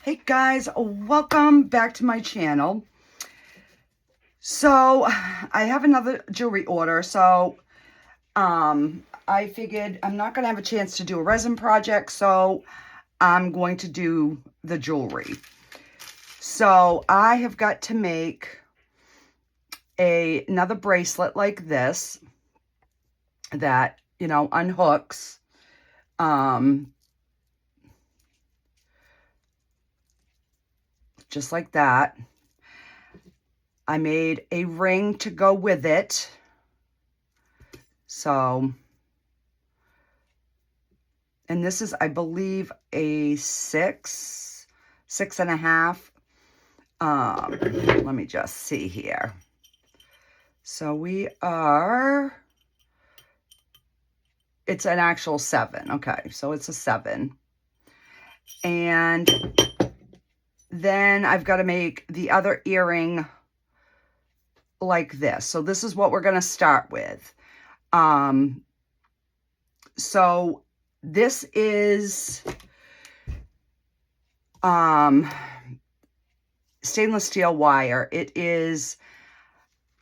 Hey guys, welcome back to my channel. So I have another jewelry order. So I figured I'm not going to have a chance to do a resin project, so I'm going to do the jewelry. So I have got to make another bracelet like this that, you know, unhooks. Just like that. I made a ring to go with it. So, and this is, I believe, a 6.5. Let me just see here. So we are, it's an actual 7. Okay, so it's a 7. And then I've got to make the other earring like this. So this is what we're going to start with. So this is stainless steel wire. It is,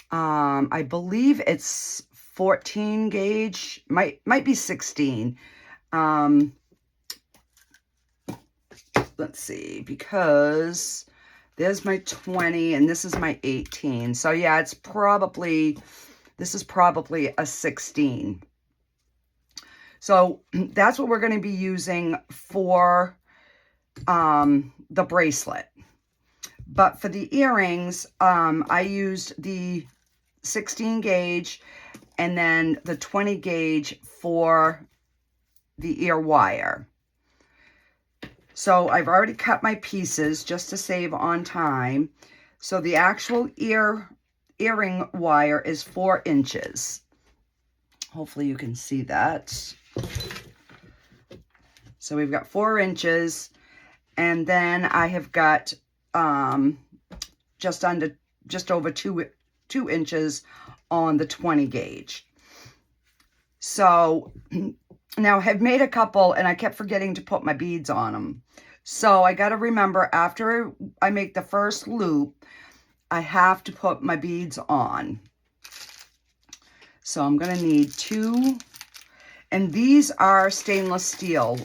I believe it's 14 gauge, might be 16. Let's see, because there's my 20 and this is my 18. So yeah, it's probably, this is probably a 16. So that's what we're going to be using for the bracelet. But for the earrings, I used the 16 gauge and then the 20 gauge for the ear wire. So I've already cut my pieces just to save on time. So the actual earring wire is 4 inches. Hopefully you can see that. So we've got 4 inches, and then I have got just over 2 inches on the 20 gauge. So now I've made a couple and I kept forgetting to put my beads on them. So I got to remember, after I make the first loop, I have to put my beads on. So I'm going to need 2, and these are stainless steel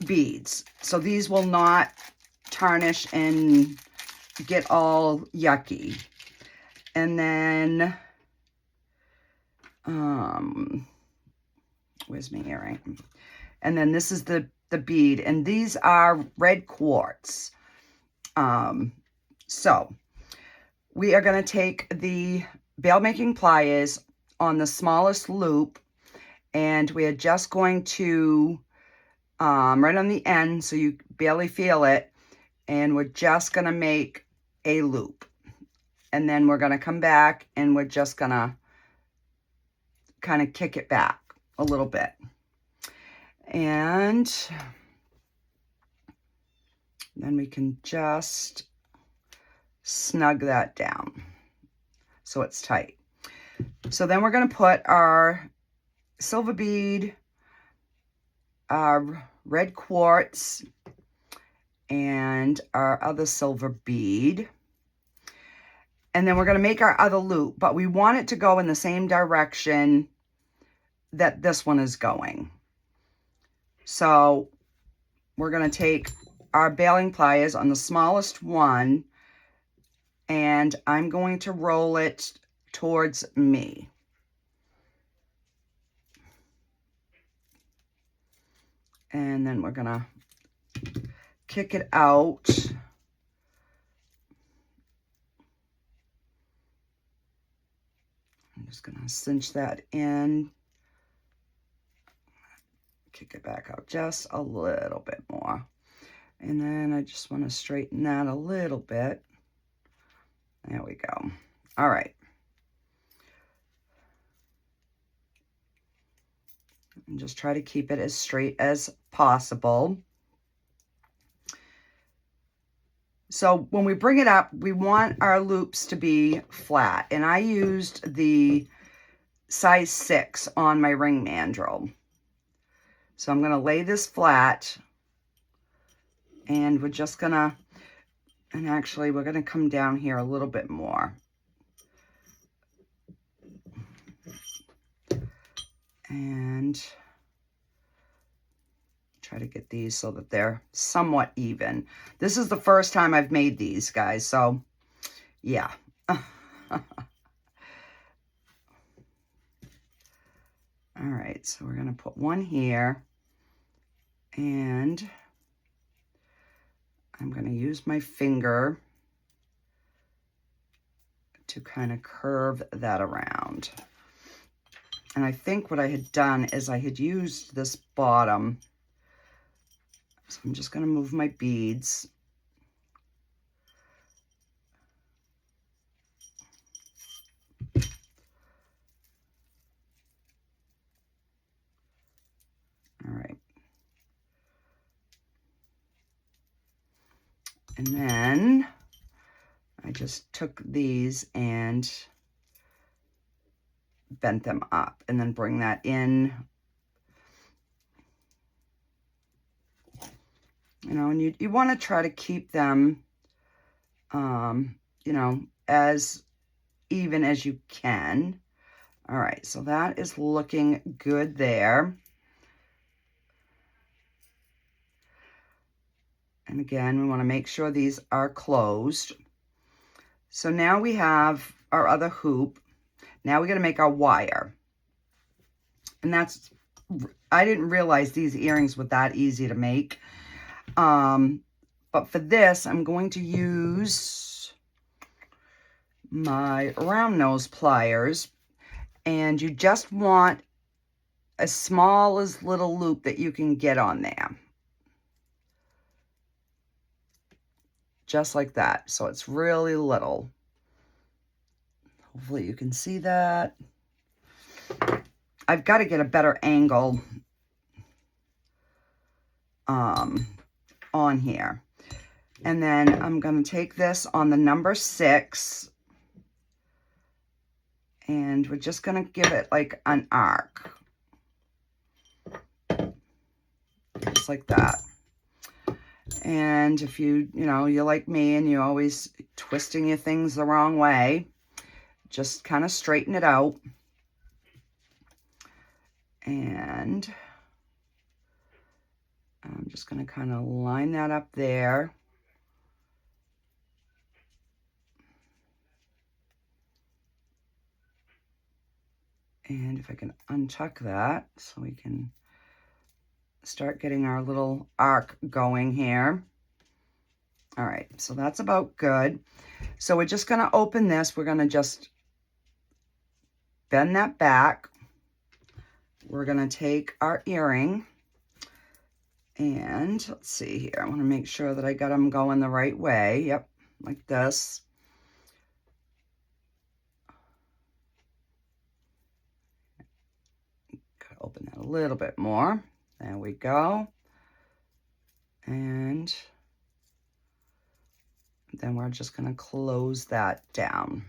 beads. So these will not tarnish and get all yucky. And then, where's my earring? And then this is the bead, and these are red quartz. So we are going to take the bail making pliers on the smallest loop, and we are just going to, right on the end, so you barely feel it, and we're just going to make a loop. And then we're going to come back and we're just going to kind of kick it back a little bit. And then we can just snug that down so it's tight. So then we're going to put our silver bead, our red quartz, and our other silver bead. And then we're going to make our other loop, but we want it to go in the same direction that this one is going. So we're going to take our bailing pliers on the smallest one, and I'm going to roll it towards me. And then we're going to kick it out. I'm just going to cinch that in. Kick it back out just a little bit more. And then I just want to straighten that a little bit. There we go. All right. And just try to keep it as straight as possible. So when we bring it up, we want our loops to be flat. And I used the size 6 on my ring mandrel. So I'm going to lay this flat And we're just gonna, and actually we're gonna come down here a little bit more. And try to get these so that they're somewhat even. This is the first time I've made these, guys, so yeah. All right, so we're gonna put one here, and I'm gonna use my finger to kind of curve that around. And I think what I had done is I had used this bottom. So I'm just going to move my beads. All right. And then I just took these and bent them up, and then bring that in. You know, and you want to try to keep them, you know, as even as you can. All right, so that is looking good there. And again, we want to make sure these are closed. So now we have our other hoop. Now we're going to make our wire. And that's, I didn't realize these earrings were that easy to make. But for this, I'm going to use my round nose pliers. And you just want as small as little loop that you can get on there. Just like that. So it's really little. Hopefully you can see that. I've got to get a better angle on here. And then I'm going to take this on the number 6. And we're just going to give it like an arc. Just like that. And if you're like me and you're always twisting your things the wrong way, just kind of straighten it out. And I'm just going to kind of line that up there. And if I can untuck that so we can start getting our little arc going here. All right, so that's about good. So we're just going to open this. We're going to just bend that back. We're going to take our earring. And let's see here. I want to make sure that I got them going the right way. Yep, like this. Gotta open that a little bit more. There we go. And then we're just going to close that down.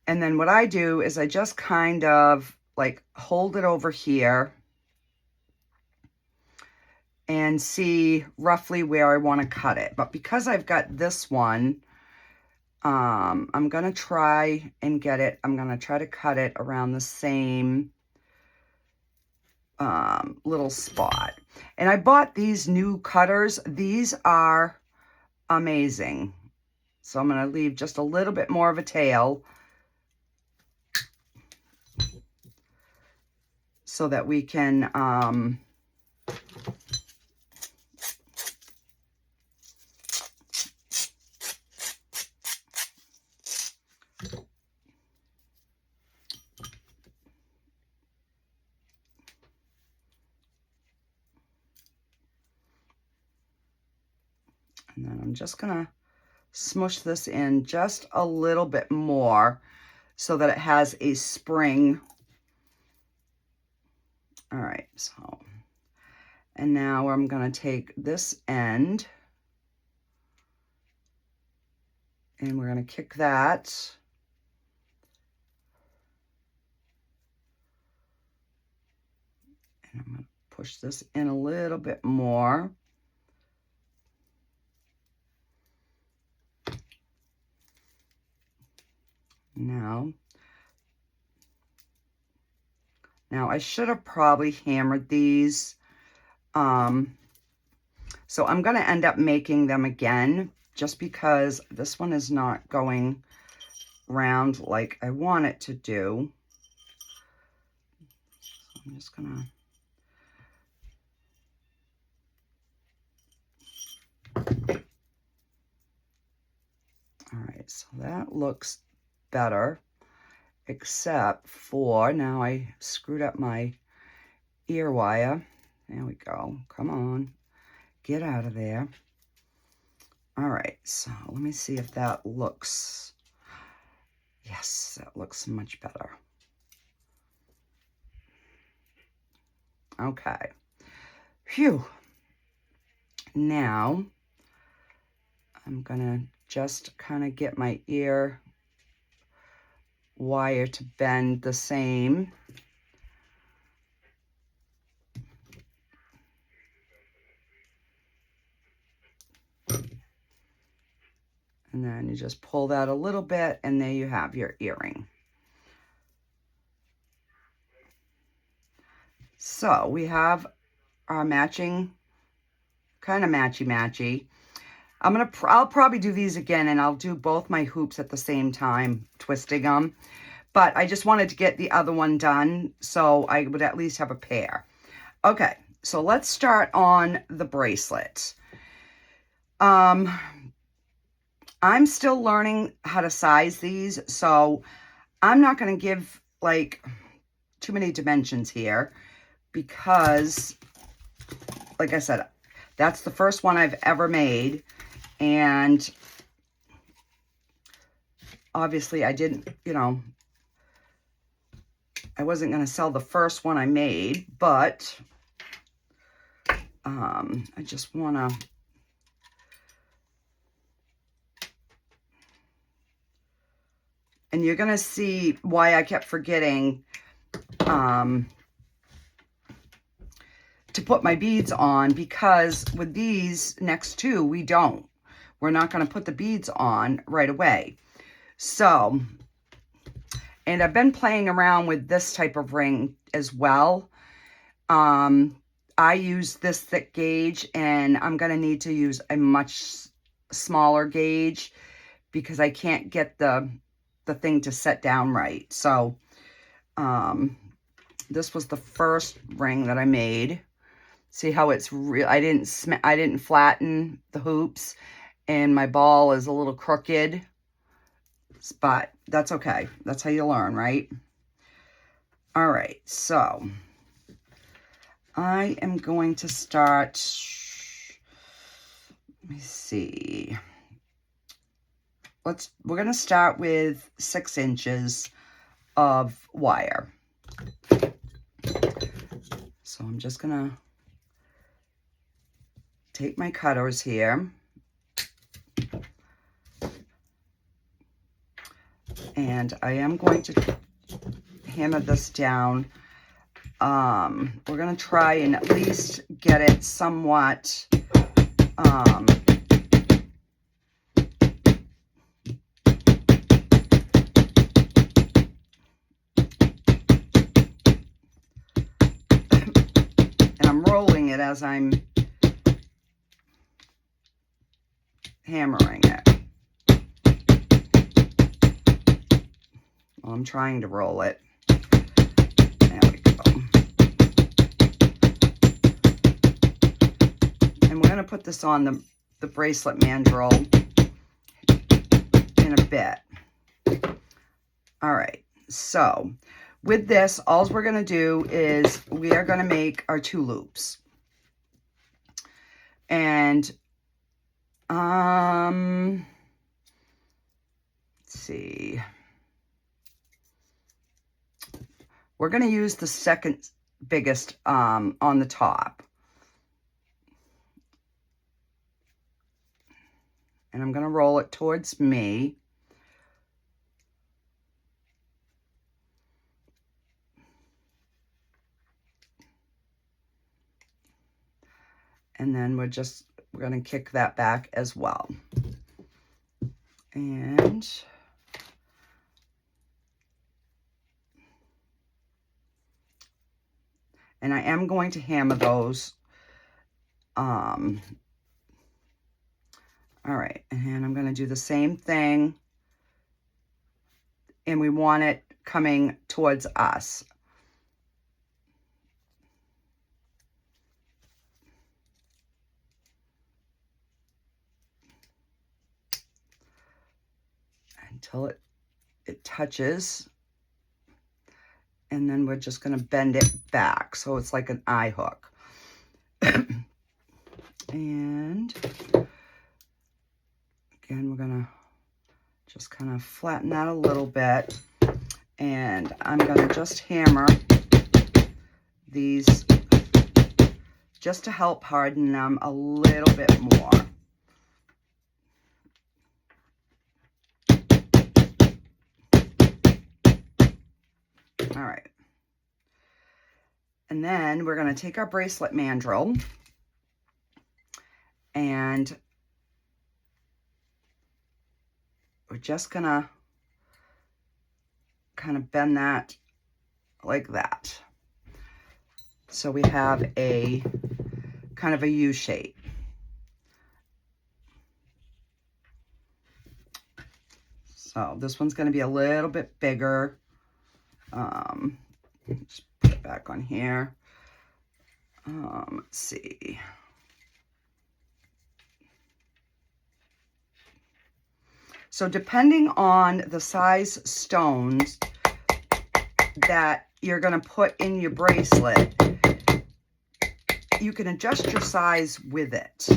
And then what I do is I just kind of like hold it over here and see roughly where I want to cut it. But because I've got this one, I'm going to try and get it. I'm going to try to cut it around the same little spot. And I bought these new cutters. These are amazing. So I'm going to leave just a little bit more of a tail so that we can and then I'm just going to smush this in just a little bit more so that it has a spring. All right, so, and now I'm going to take this end and we're going to kick that. And I'm going to push this in a little bit more. Now I should have probably hammered these. So I'm going to end up making them again just because this one is not going round like I want it to do. So I'm just going to... All right, so that looks better, except for now I screwed up my ear wire. There we go. Come on, get out of there. All right, so let me see if that looks, yes, that looks much better. Okay, phew. Now I'm gonna just kind of get my ear wire to bend the same. And then you just pull that a little bit, and there you have your earring. So we have our matching, kind of matchy-matchy. I'll probably do these again, and I'll do both my hoops at the same time, twisting them. But I just wanted to get the other one done, so I would at least have a pair. Okay, so let's start on the bracelet. I'm still learning how to size these, so I'm not going to give, like, too many dimensions here because, like I said, that's the first one I've ever made. And obviously I didn't, you know, I wasn't going to sell the first one I made, but I just want to, and you're going to see why I kept forgetting to put my beads on, because with these next two, we're not going to put the beads on right away. So, and I've been playing around with this type of ring as well. I use this thick gauge, and I'm going to need to use a much smaller gauge because I can't get the thing to set down right. So, this was the first ring that I made. See how it's real? I didn't flatten the hoops, and my ball is a little crooked, but that's okay. That's how you learn, right? All right, so I am going to start, let me see. We're going to start with 6 inches of wire. So I'm just going to take my cutters here. And I am going to hammer this down. We're going to try and at least get it somewhat and I'm rolling it as I'm hammering it. Well, I'm trying to roll it. There we go. And we're going to put this on the bracelet mandrel in a bit. All right, so with this, all we're going to do is we are going to make our 2 loops. And let's see. We're going to use the second biggest on the top. And I'm going to roll it towards me. And then we're going to kick that back as well. And And I am going to hammer those. All right, and I'm going to do the same thing. And we want it coming towards us. Until it touches. And then we're just going to bend it back. So it's like an eye hook. And again, we're going to just kind of flatten that a little bit. And I'm going to just hammer these just to help harden them a little bit more. All right. And then we're going to take our bracelet mandrel and we're just going to kind of bend that like that. So we have a kind of a U shape. So this one's going to be a little bit bigger. Just put it back on here. Let's see. So depending on the size stones that you're going to put in your bracelet, you can adjust your size with it.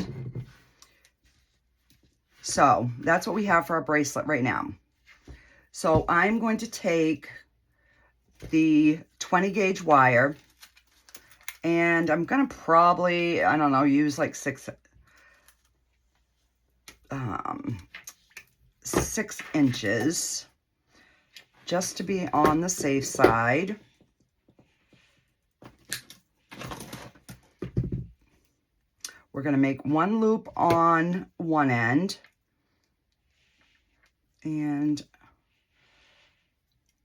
So that's what we have for our bracelet right now. So I'm going to take the 20 gauge wire and I'm going to probably, I don't know, use like 6 inches just to be on the safe side. We're going to make one loop on one end, and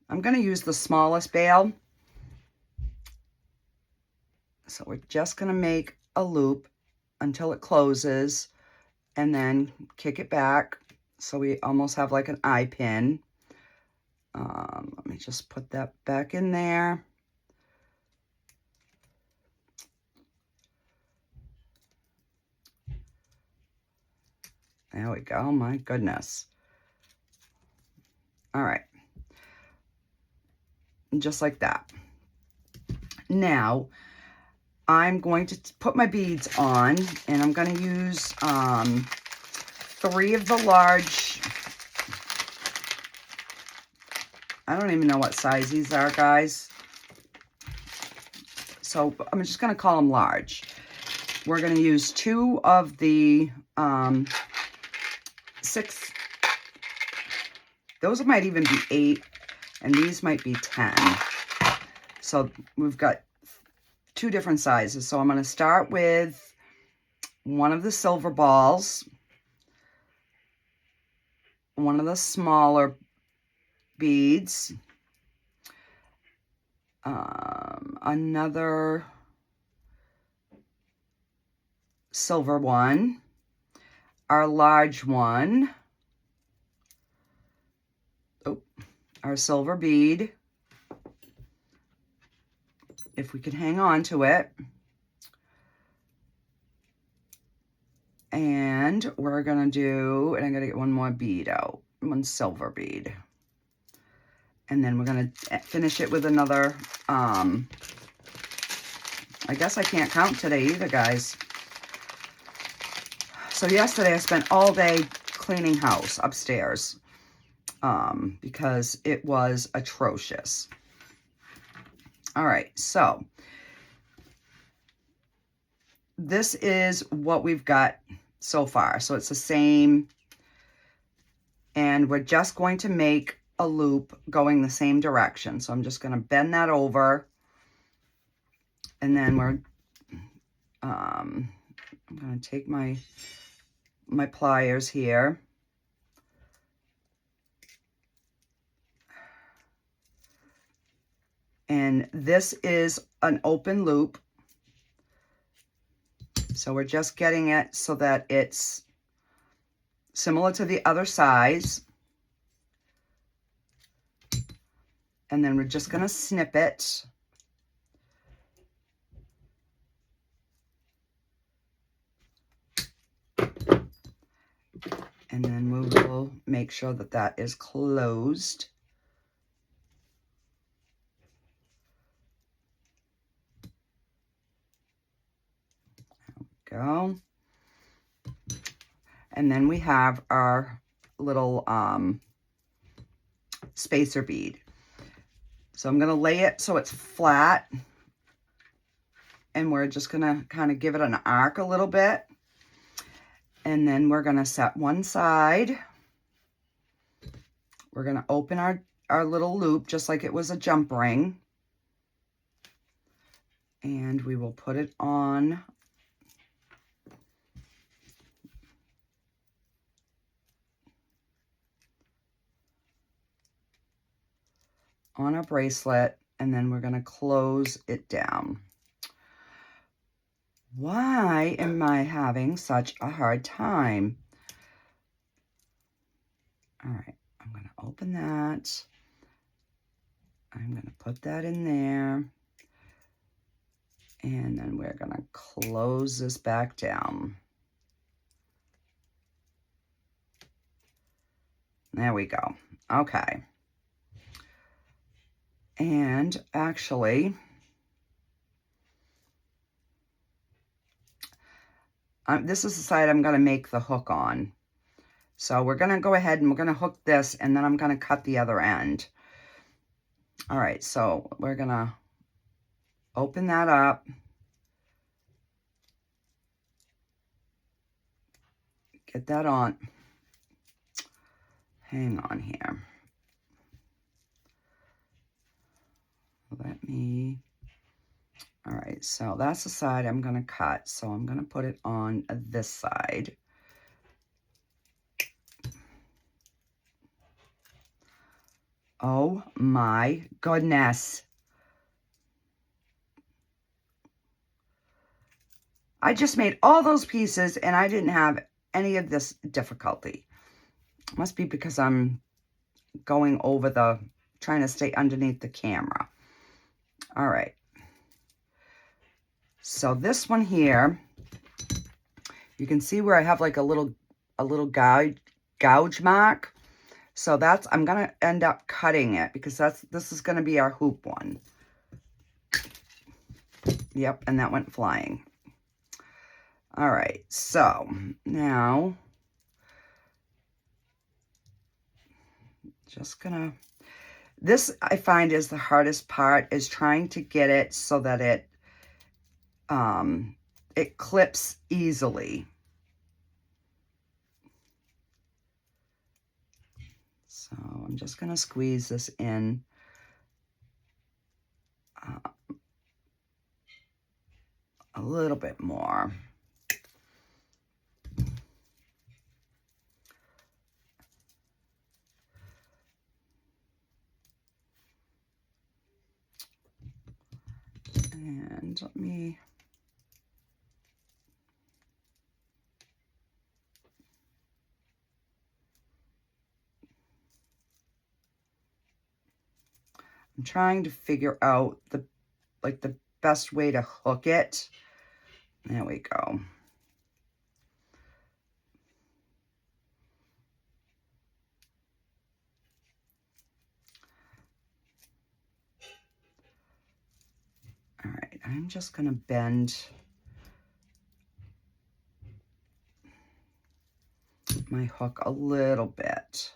I'm going to use the smallest bail. So we're just going to make a loop until it closes and then kick it back. So we almost have like an eye pin. Let me just put that back in there. There we go. Oh my goodness. All right. Just like that. Now, I'm going to put my beads on, and I'm going to use 3 of the large. I don't even know what size these are, guys. So I'm just going to call them large. We're going to use 2 of the 6. Those might even be 8, and these might be 10. So we've got 2 different sizes. So I'm going to start with one of the silver balls, one of the smaller beads, another silver one, our large one, our silver bead, if we can hang on to it. And we're going to do, and I'm going to get one more bead out, one silver bead. And then we're going to finish it with another, I guess I can't count today either, guys. So yesterday I spent all day cleaning house upstairs because it was atrocious. All right, so this is what we've got so far. So it's the same, and we're just going to make a loop going the same direction. So I'm just going to bend that over, and then we're I'm going to take my pliers here, And this is an open loop. So we're just getting it so that it's similar to the other size. And then we're just going to snip it. And then we will make sure that that is closed. There we go. And then we have our little spacer bead. So I'm going to lay it so it's flat. And we're just going to kind of give it an arc a little bit. And then we're going to set one side. We're going to open our little loop just like it was a jump ring. And we will put it on our bracelet, and then we're going to close it down. Why am I having such a hard time? All right, I'm going to open that. I'm going to put that in there. And then we're going to close this back down. There we go. Okay. And actually, this is the side I'm going to make the hook on. So we're going to go ahead and we're going to hook this, and then I'm going to cut the other end. All right, so we're going to open that up. Get that on. Hang on here. All right, so that's the side I'm going to cut. So I'm going to put it on this side. Oh my goodness. I just made all those pieces and I didn't have any of this difficulty. Must be because I'm going over trying to stay underneath the camera. All right. So this one here, you can see where I have like a little gouge mark. So I'm going to end up cutting it because this is going to be our hoop one. Yep, and that went flying. All right, so now just gonna, this I find is the hardest part, is trying to get it so that it clips easily. So I'm just gonna squeeze this in. A little bit more. And let me, I'm trying to figure out the best way to hook it. There we go. All right, I'm just going to bend my hook a little bit.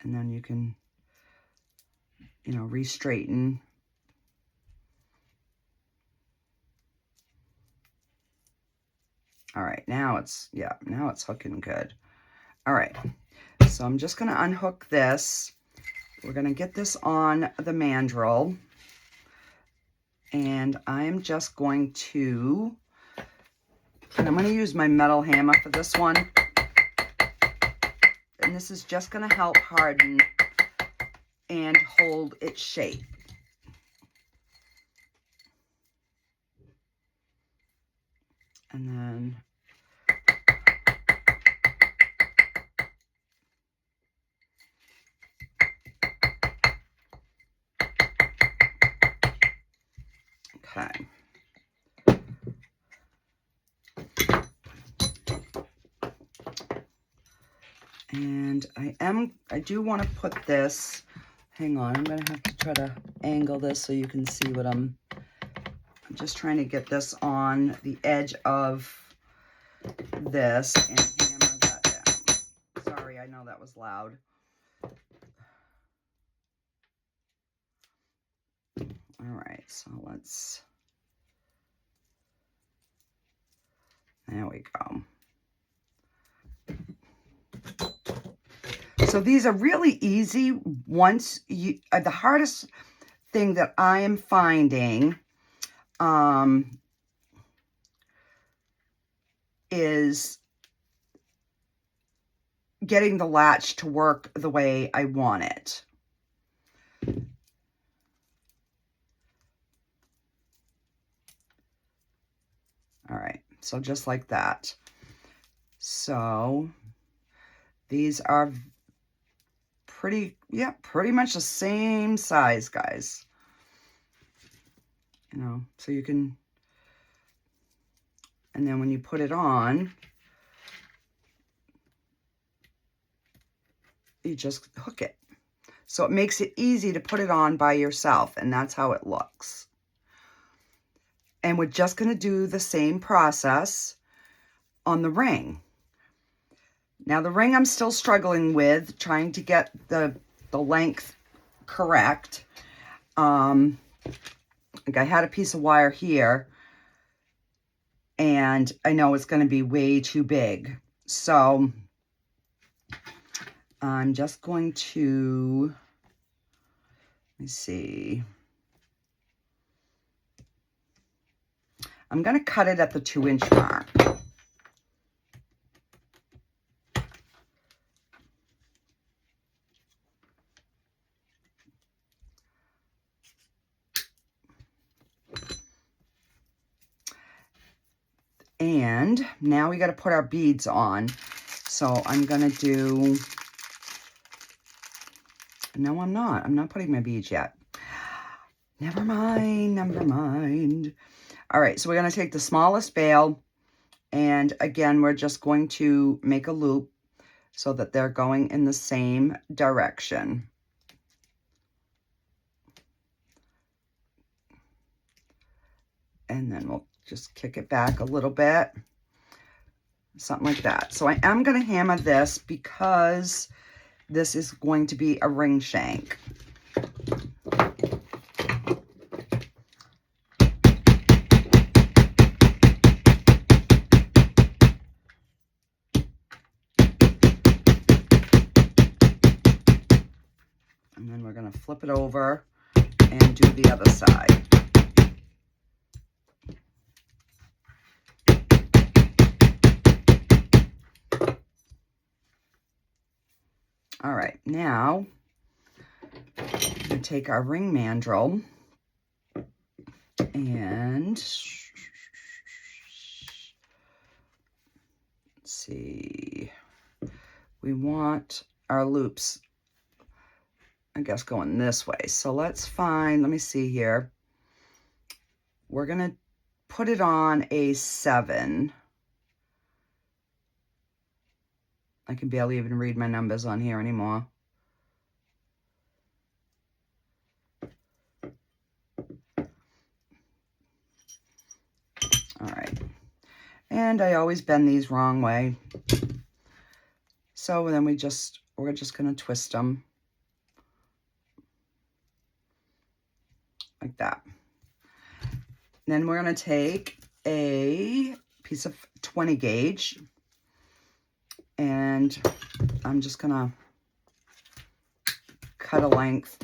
And then you can, re-straighten. All right, now it's hooking good. All right, so I'm just going to unhook this. We're going to get this on the mandrel. And I'm just going to, and I'm going to use my metal hammer for this one. And this is just going to help harden and hold its shape. And then okay. And I do want to put this, hang on, I'm going to have to try to angle this so you can see what I'm just trying to get this on the edge of this and hammer that down. Sorry, I know that was loud. All right, so let's, there we go. So these are really easy once you, the hardest thing that I am finding is getting the latch to work the way I want it. All right, so just like that. So these are pretty, yeah, pretty much the same size, guys. You know, so you can, and then when you put it on, you just hook it. So it makes it easy to put it on by yourself, and that's how it looks. And we're just going to do the same process on the ring. Now the ring I'm still struggling with, trying to get the length correct. Like I had a piece of wire here, and I know it's going to be way too big. So I'm just going to, let me see. I'm going to cut it at the 2-inch mark. And now we got to put our beads on. So I'm going to do, no, I'm not. I'm not putting my beads yet. Never mind, never mind. All right, so we're going to take the smallest bail, and again, we're just going to make a loop so that they're going in the same direction. And then we'll just kick it back a little bit, something like that. So I am going to hammer this because this is going to be a ring shank. And then we're going to flip it over and do the other side. All right, now I'm going to take our ring mandrel and let's see, we want our loops, I guess, going this way. So let's find, let me see here. We're going to put it on a 7. I can barely even read my numbers on here anymore. All right. And I always bend these wrong way. So then we're just going to twist them like that. Then we're going to take a piece of 20 gauge, and I'm just going to cut a length.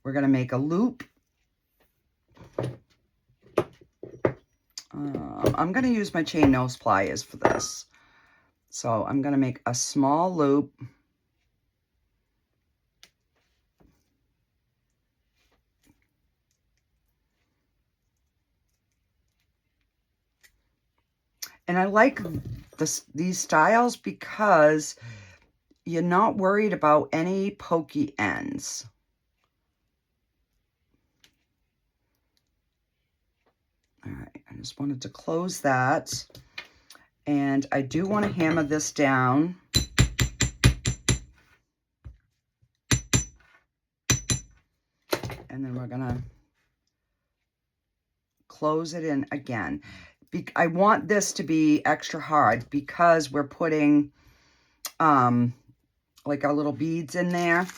We're going to make a loop. I'm going to use my chain nose pliers for this. So I'm going to make a small loop. And I like these styles because you're not worried about any pokey ends. All right, I just wanted to close that. And I do want to hammer this down. And then we're going to close it in again. I want this to be extra hard because we're putting like our little beads in there.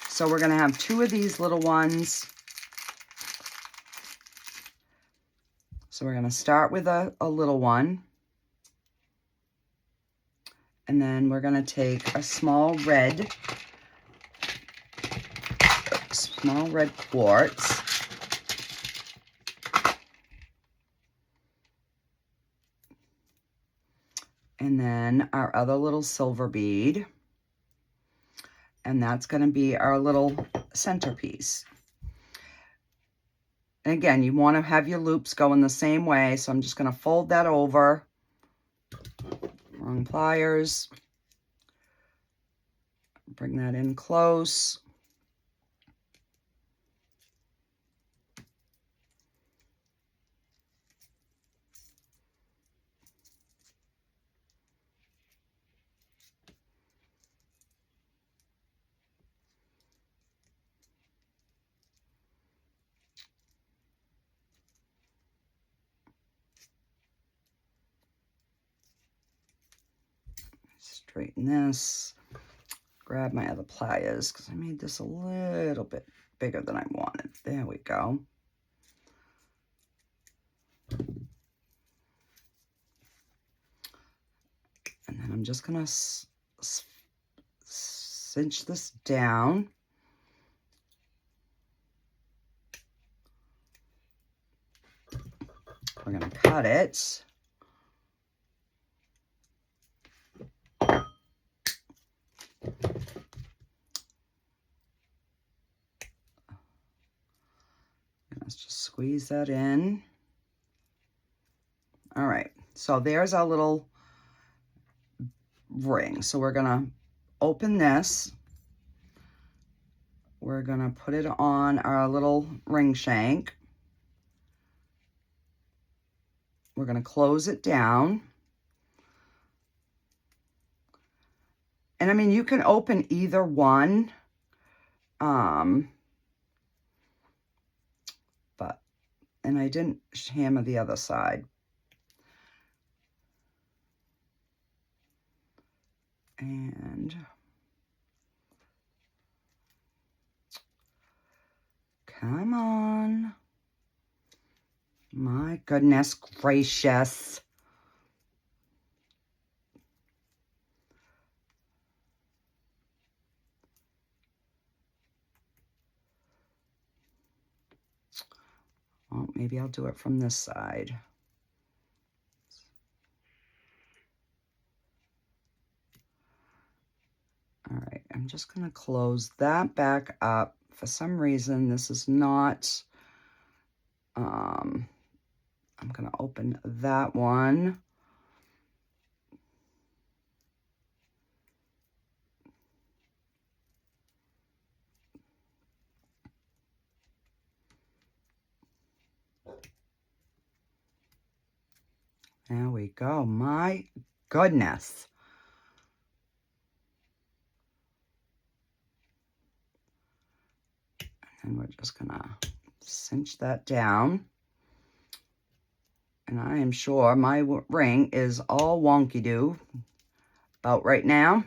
So we're going to have 2 of these little ones. So we're going to start with a little one. And then we're going to take a small red quartz. And then our other little silver bead. And that's going to be our little centerpiece. And again, you want to have your loops going the same way. So I'm just going to fold that over. Wrong pliers. Bring that in close. Straighten this. Grab my other pliers because I made this a little bit bigger than I wanted. There we go. And then I'm just going to cinch this down. We're going to cut it. Let's just squeeze that in. All right, so there's our little ring. So we're gonna open this. We're gonna put it on our little ring shank. We're gonna close it down. And I mean, you can open either one. And I didn't hammer the other side. And come on. My goodness gracious. Well, maybe I'll do it from this side. All right, I'm just going to close that back up. For some reason, this is not, I'm going to open that one. There we go. My goodness. And we're just going to cinch that down. And I am sure my ring is all wonky-doo about right now.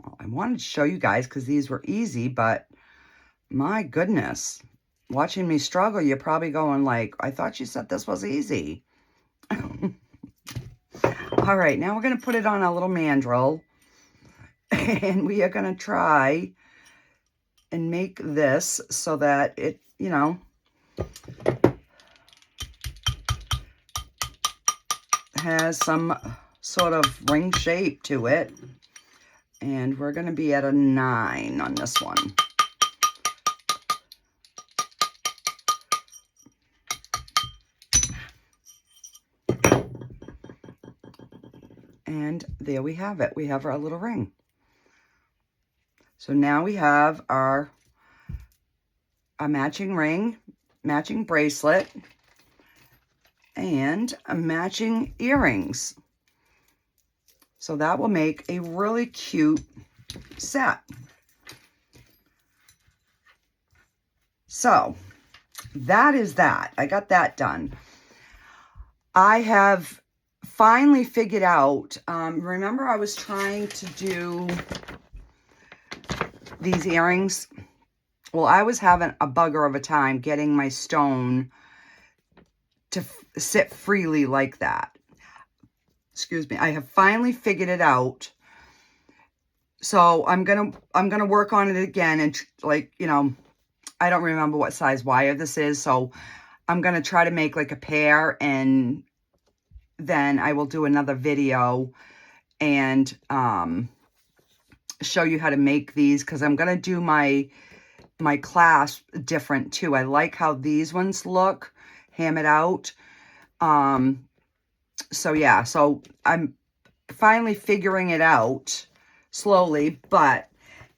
Well, I wanted to show you guys because these were easy, but my goodness, watching me struggle, you're probably going like, I thought you said this was easy. All right, now we're going to put it on a little mandrel. And we are going to try and make this so that it, you know, Has some sort of ring shape to it. And we're going to be at a 9 on this one. And there we have it. We have our little ring. So now we have our matching ring, matching bracelet, and a matching earrings. So that will make a really cute set. So that is that. I got that done. I have finally figured out, remember I was trying to do these earrings? Well, I was having a bugger of a time getting my stone to sit freely like that. Excuse me. I have finally figured it out. So I'm gonna work on it again, and like, you know, I don't remember what size wire this is, so I'm gonna try to make like a pair, and then I will do another video and show you how to make these, because I'm gonna do my clasp different too. I like how these ones look hammered out. So yeah, so I'm finally figuring it out slowly,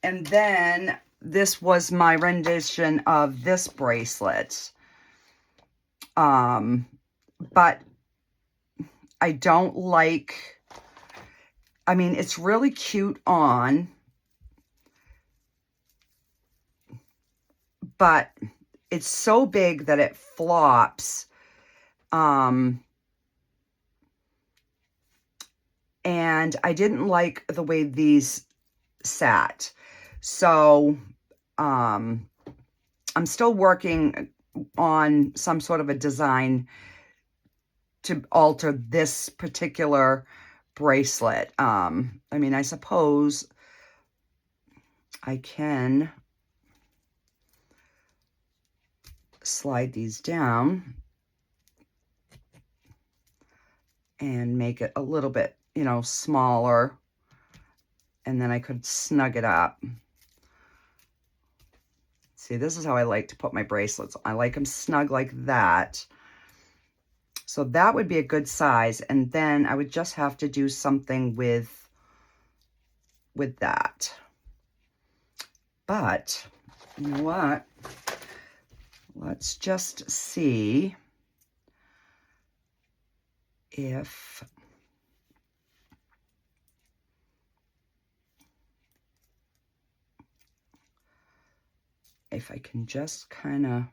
and then this was my rendition of this bracelet. But I don't like, I mean, it's really cute on, but it's so big that it flops. And I didn't like the way these sat. So, I'm still working on some sort of a design to alter this particular bracelet. I mean, I suppose I can slide these down and make it a little bit, you know, smaller, and then I could snug it up. See, this is how I like to put my bracelets. I like them snug like that. So that would be a good size, and then I would just have to do something with that. But you know what? Let's just see if I can just kind of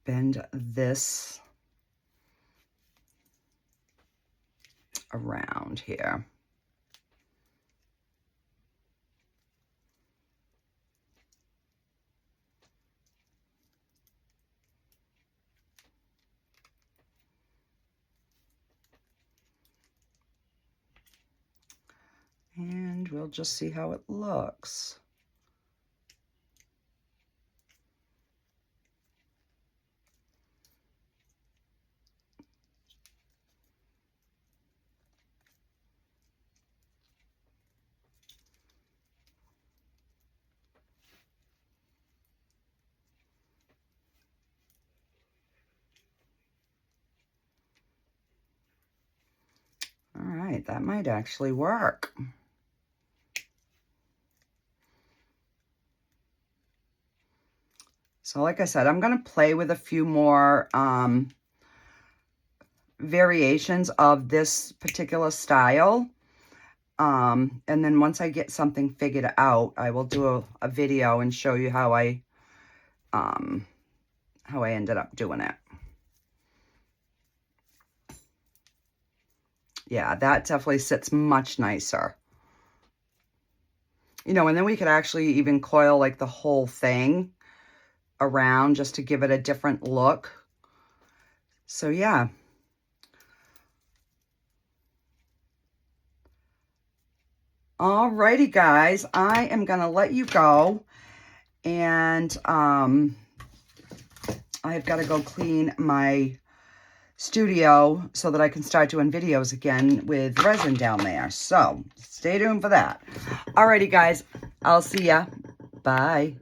bend this around here. And we'll just see how it looks. All right, that might actually work. So like I said, I'm going to play with a few more variations of this particular style. And then once I get something figured out, I will do a video and show you how I ended up doing it. Yeah, that definitely sits much nicer. You know, and then we could actually even coil like the whole thing around just to give it a different look. So yeah. Alrighty guys, I am gonna let you go, And I've got to go clean my studio so that I can start doing videos again with resin down there. So stay tuned for that. Alrighty, guys. I'll see ya. Bye.